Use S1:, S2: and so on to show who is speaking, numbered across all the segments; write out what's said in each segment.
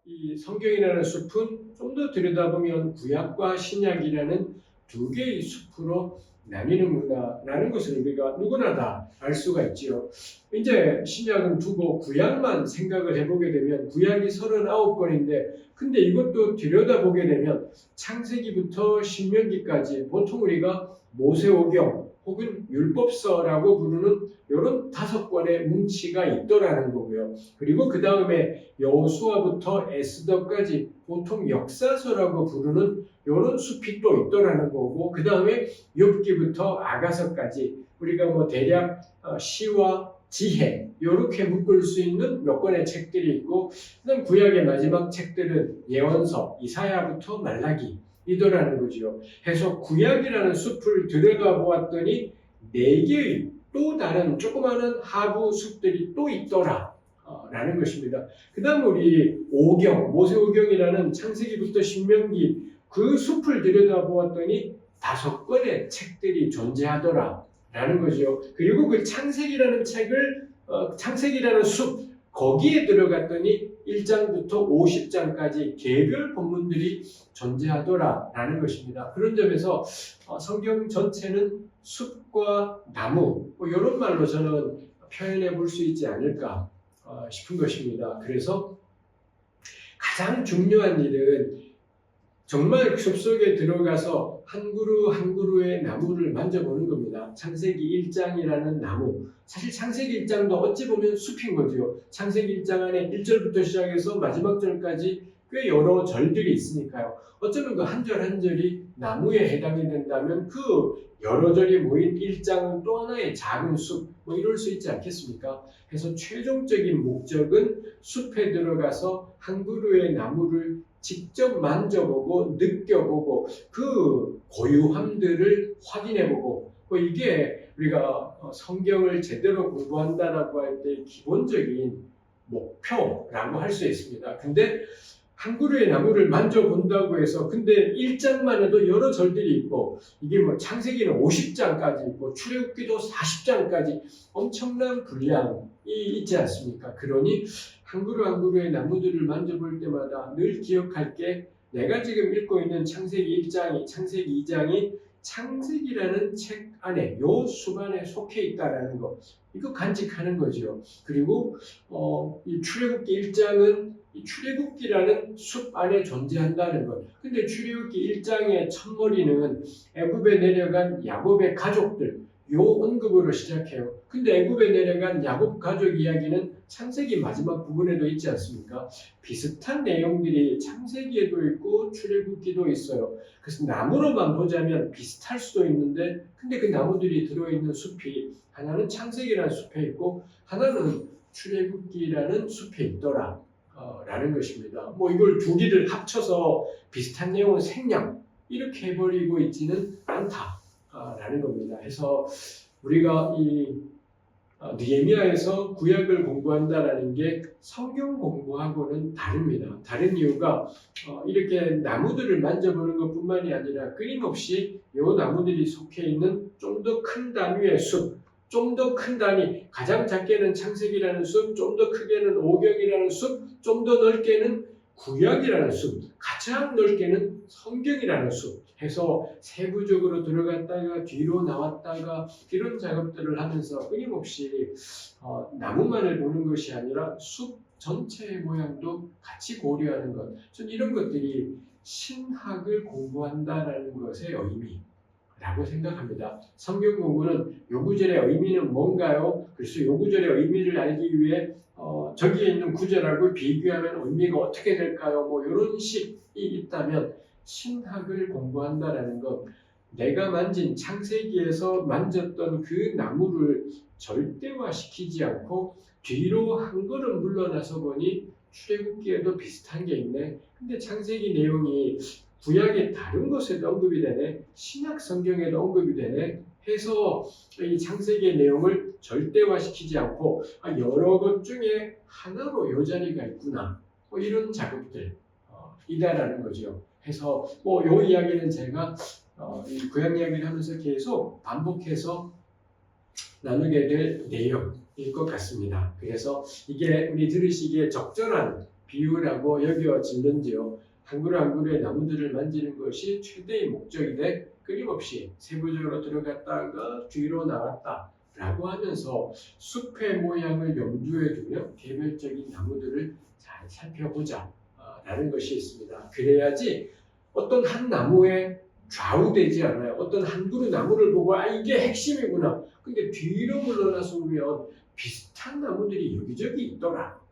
S1: 이 성경이라는 숲은 좀 더 들여다보면 구약과 신약이라는 두 개의 숲으로 나뉘는구나라는 것을 우리가 누구나 다 알 수가 있지요. 이제 신약은 두고 구약만 생각을 해보게 되면 구약이 39권인데 근데 이것도 들여다보게 되면 창세기부터 신명기까지 보통 우리가 모세오경 혹은 율법서라고 부르는 이런 5권의 뭉치가 있더라는 거고요. 그리고 그 다음에 여호수아부터 에스더까지 보통 역사서라고 부르는 이런 숲이 또 있더라는 거고, 그 다음에 욥기부터 아가서까지 우리가 뭐 대략 시와 지혜 이렇게 묶을 수 있는 몇 권의 책들이 있고, 그다음 구약의 마지막 책들은 예언서 이사야부터 말라기 이더라는 거죠. 해서 구약이라는 숲을 들여다 보았더니 4개의 또 다른 조그마한 하부 숲들이 또 있더라 라는 것입니다. 그 다음 우리 오경, 모세오경이라는 창세기부터 신명기 그 숲을 들여다보았더니 5권의 책들이 존재하더라 라는 거죠. 그리고 그 창세기라는 책을 창세기라는 숲 거기에 들어갔더니 1장부터 50장까지 개별 본문들이 존재하더라 라는 것입니다. 그런 점에서 성경 전체는 숲과 나무 이런 말로 저는 표현해 볼 수 있지 않을까 싶은 것입니다. 그래서 가장 중요한 일은 정말 숲속에 들어가서 한 그루 한 그루의 나무를 만져보는 겁니다. 창세기 1장이라는 나무. 사실 창세기 1장도 어찌 보면 숲인 거죠. 창세기 1장 안에 1절부터 시작해서 마지막 절까지 꽤 여러 절들이 있으니까요. 어쩌면 그 한 절 한 절이 나무에 해당이 된다면 그 여러 절이 모인 1장은 또 하나의 작은 숲, 뭐 이럴 수 있지 않겠습니까? 그래서 최종적인 목적은 숲에 들어가서 한 그루의 나무를 직접 만져보고 느껴보고 그 고유함들을 확인해보고 이게 우리가 성경을 제대로 공부한다라고 할 때 기본적인 목표라고 할 수 있습니다. 근데 한 그루의 나무를 만져본다고 해서 근데 1장만 해도 여러 절들이 있고 이게 뭐 창세기는 50장까지 있고 출애굽기도 40장까지 엄청난 분량이 있지 않습니까? 그러니 한 그루 한 그루의 나무들을 만져볼 때마다 늘 기억할 게 내가 지금 읽고 있는 창세기 1장이 창세기 2장이 창세기라는 책 안에 요 숲 안에 속해 있다라는 거 이거 간직하는 거죠. 그리고 이 출애굽기 1장은 이 출애굽기라는 숲 안에 존재한다는 것. 근데 출애굽기 1장의 첫머리는 애굽에 내려간 야곱의 가족들 요 언급으로 시작해요. 근데 애굽에 내려간 야곱 가족 이야기는 창세기 마지막 부분에도 있지 않습니까? 비슷한 내용들이 창세기에도 있고 출애굽기도 있어요. 그래서 나무로만 보자면 비슷할 수도 있는데 근데 그 나무들이 들어있는 숲이 하나는 창세기라는 숲에 있고 하나는 출애굽기라는 숲에 있더라 라는 것입니다. 뭐 이걸 두 개를 합쳐서 비슷한 내용은 생략 이렇게 해버리고 있지는 않다 라는 겁니다. 해서 우리가 이 느헤미야에서 구약을 공부한다라는 게 성경 공부하고는 다릅니다. 다른 이유가 이렇게 나무들을 만져보는 것뿐만이 아니라 끊임없이 이 나무들이 속해 있는 좀 더 큰 단위의 숲, 좀 더 큰 단위, 가장 작게는 창세기라는 숲, 좀 더 크게는 오경이라는 숲, 좀 더 넓게는 구약이라는 숲, 가장 넓게는 성경이라는 숲 해서 세부적으로 들어갔다가 뒤로 나왔다가 이런 작업들을 하면서 끊임없이 나무만을 보는 것이 아니라 숲 전체의 모양도 같이 고려하는 것. 전 이런 것들이 신학을 공부한다라는 것의 의미라고 생각합니다. 성경 공부는 요 구절의 의미는 뭔가요? 그래서 요 구절의 의미를 알기 위해 저기에 있는 구절하고 비교하면 의미가 어떻게 될까요? 뭐 이런 식이 있다면 신학을 공부한다라는 것, 내가 만진 창세기에서 만졌던 그 나무를 절대화시키지 않고 뒤로 한 걸음 물러나서 보니 출애굽기에도 비슷한 게 있네. 근데 창세기 내용이 구약의 다른 곳에도 언급이 되네. 신약 성경에도 언급이 되네. 해서 이 창세기의 내용을 절대화시키지 않고 여러 것 중에 하나로 요 자리가 있구나. 뭐 이런 작업들 이다라는 거죠. 해서 뭐 요 이야기는 제가 이 구약 이야기를 하면서 계속 반복해서 나누게 될 내용일 것 같습니다. 그래서 이게 우리 들으시기에 적절한 비유라고 여겨지는지요. 한 그루 한 그루의 나무들을 만지는 것이 최대의 목적이 돼 끊임없이 세부적으로 들어갔다가 뒤로 나왔다 라고 하면서 숲의 모양을 염두에 두며 개별적인 나무들을 잘 살펴보자 라는 것이 있습니다. 그래야지 어떤 한 나무에 좌우되지 않아요. 어떤 한 그루 나무를 보고 이게 핵심이구나. 근데 뒤로 물러나서 보면 비슷한 나무들이 여기저기 있더라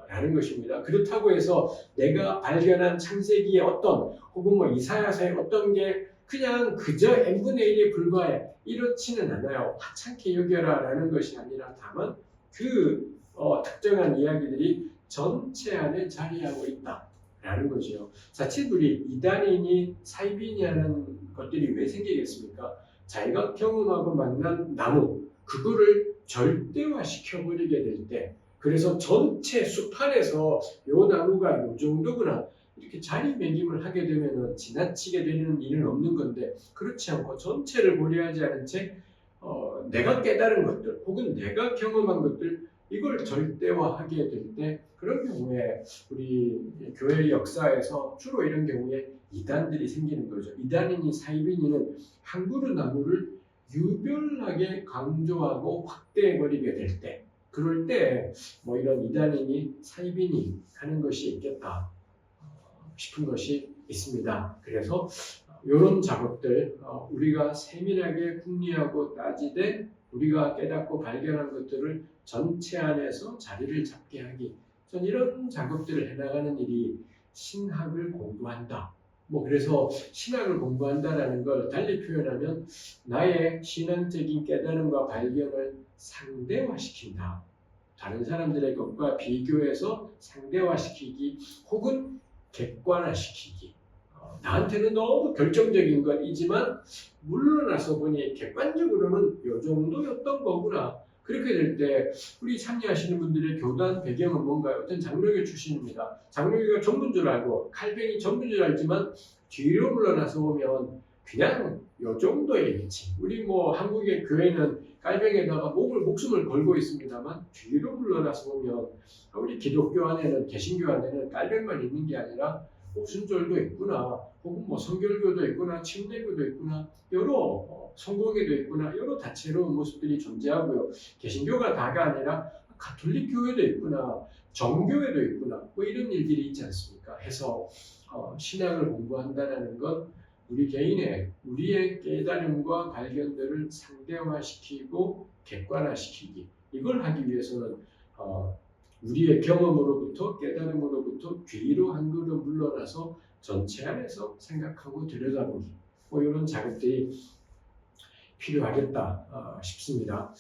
S1: 라는 것입니다. 그렇다고 해서 내가 발견한 창세기의 어떤 혹은 뭐 이사야서의 어떤 게 그냥 그저 n분의 1에 불과해 이렇지는 않아요. 하찮게 여겨라 라는 것이 아니라 다만 그 특정한 이야기들이 전체 안에 자리하고 있다 라는 거죠. 자칫 우리 이단인이 사이비니 하는 것들이 왜 생기겠습니까? 자기가 경험하고 만난 나무 그거를 절대화시켜버리게 될 때 그래서 전체 숲안에서 요 나무가 요 정도구나 이렇게 자리매김을 하게 되면 지나치게 되는 일은 없는 건데 그렇지 않고 전체를 고려하지 않은 채 내가 깨달은 것들 혹은 내가 경험한 것들 이걸 절대화하게 될 때 그런 경우에 우리 교회의 역사에서 주로 이런 경우에 이단들이 생기는 거죠. 이단인이 사이비니는 한 그루 나무를 유별나게 강조하고 확대해버리게 될 때 그럴 때 뭐 이런 이단인이 사이비니 하는 것이 있겠다 싶은 것이 있습니다. 그래서 이런 작업들 우리가 세밀하게 궁리하고 따지되 우리가 깨닫고 발견한 것들을 전체 안에서 자리를 잡게 하기 전 이런 작업들을 해나가는 일이 신학을 공부한다. 뭐 그래서 신학을 공부한다라는 걸 달리 표현하면 나의 신앙적인 깨달음과 발견을 상대화시킨다. 다른 사람들의 것과 비교해서 상대화시키기 혹은 객관화시키기. 나한테는 너무 결정적인 것이지만 물러나서 보니 객관적으로는 이 정도였던 거구나. 그렇게 될 때 우리 참여하시는 분들의 교단 배경은 뭔가요? 어떤 장로교 출신입니다. 장로교가 전부인 줄 알고 칼뱅이 전부인 줄 알지만 뒤로 물러나서 보면 그냥 이 정도의 위치. 우리 뭐 한국의 교회는 깔뱅에다가 목숨을 걸고 있습니다만 뒤로 물러나서 보면 우리 기독교 안에는 개신교 안에는 깔뱅만 있는 게 아니라 오순절도 있구나, 혹은 뭐 성결교도 있구나, 침례교도 있구나, 여러 성공회도 있구나, 여러 다채로운 모습들이 존재하고요. 개신교가 다가 아니라 가톨릭 교회도 있구나, 정교회도 있구나, 뭐 이런 일들이 있지 않습니까? 해서 신학을 공부한다는 건 우리 개인의 우리의 깨달음과 발견들을 상대화시키고 객관화시키기 이걸 하기 위해서는 우리의 경험으로부터 깨달음으로부터 뒤로 한 걸음 물러나서 전체 안에서 생각하고 들여다보기 뭐 이런 작업들이 필요하겠다 싶습니다.